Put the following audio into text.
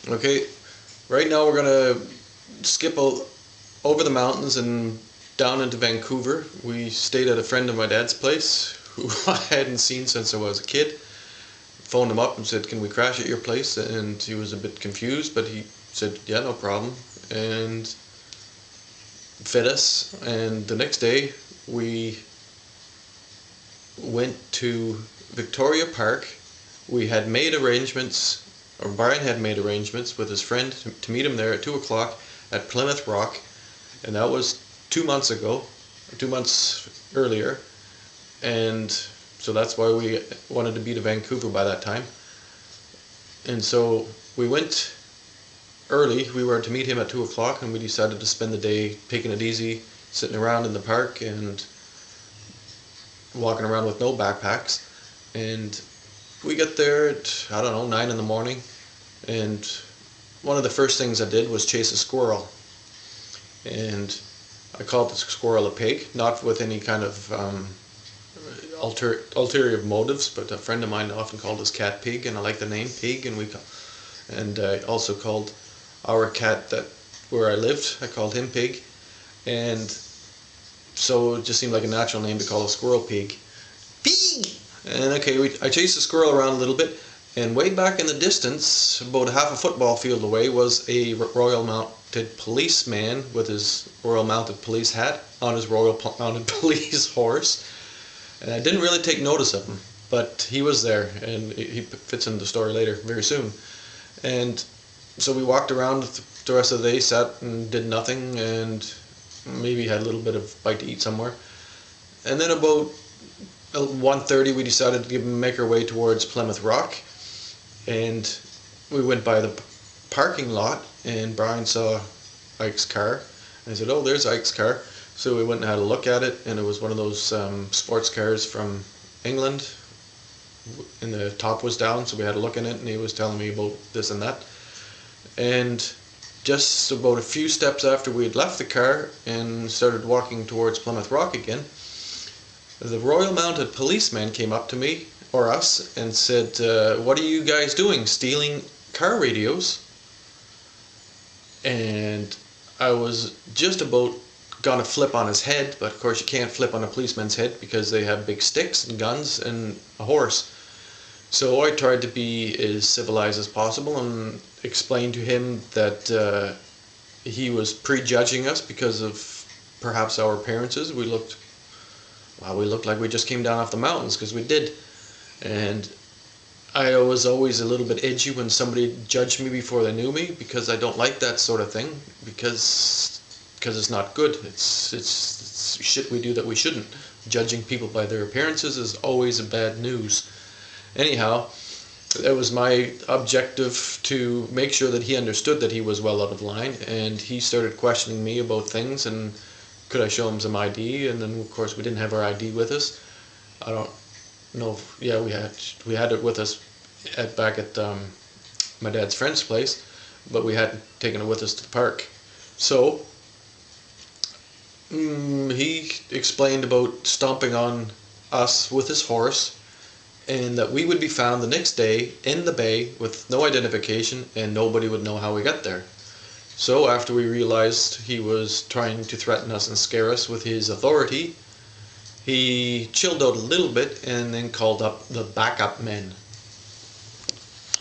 Okay, right now we're gonna skip over the mountains and down into Vancouver. We stayed at a friend of my dad's place who I hadn't seen since I was a kid. Phoned him up and said, "Can we crash at your place?" And he was a bit confused, but he said, "Yeah, no problem," and fed us. And the next day we went to Victoria Park. We had made arrangements, or Brian had made arrangements with his friend to meet him there at 2 o'clock at Plymouth Rock, and that was 2 months ago, 2 months earlier, and so that's why we wanted to be to Vancouver by that time. And so we went early. We were to meet him at 2 o'clock, and we decided to spend the day taking it easy, sitting around in the park and walking around with no backpacks. And we got there at, I don't know, 9 in the morning, and one of the first things I did was chase a squirrel. And I called the squirrel a pig, not with any kind of ulterior motives, but a friend of mine often called his cat Pig, and I like the name Pig. And I also called our cat that where I lived, I called him Pig, and so it just seemed like a natural name to call a squirrel Pig. Pig! And okay, I chased the squirrel around a little bit, and way back in the distance, about half a football field away, was a Royal Mounted policeman with his Royal Mounted Police hat on his Royal Mounted Police horse. And I didn't really take notice of him, but he was there, and he fits into the story later, very soon. And so we walked around the rest of the day, sat and did nothing, and maybe had a little bit of bite to eat somewhere. And then about 1:30 we decided to make our way towards Plymouth Rock, and we went by the parking lot, and Brian saw Ike's car, and I said, "Oh, there's Ike's car." So we went and had a look at it, and it was one of those sports cars from England, and the top was down, so we had a look in it, and he was telling me about this and that. And just about a few steps after we had left the car and started walking towards Plymouth Rock again, the Royal Mounted Policeman came up to me, or us, and said, "What are you guys doing, stealing car radios?" And I was just about gonna flip on his head, but of course you can't flip on a policeman's head because they have big sticks and guns and a horse. So I tried to be as civilized as possible and explained to him that he was prejudging us because of perhaps our appearances. We looked like we just came down off the mountains, because we did. And I was always a little bit edgy when somebody judged me before they knew me, because I don't like that sort of thing, because it's not good. It's shit we do that we shouldn't. Judging people by their appearances is always a bad news. Anyhow, it was my objective to make sure that he understood that he was well out of line, and he started questioning me about things, and could I show him some ID? And then of course we didn't have our ID with us. I don't know if, yeah, we had it with us back at my dad's friend's place, but we hadn't taken it with us to the park. So he explained about stomping on us with his horse, and that we would be found the next day in the bay with no identification, and nobody would know how we got there. So after we realized he was trying to threaten us and scare us with his authority, he chilled out a little bit and then called up the backup men.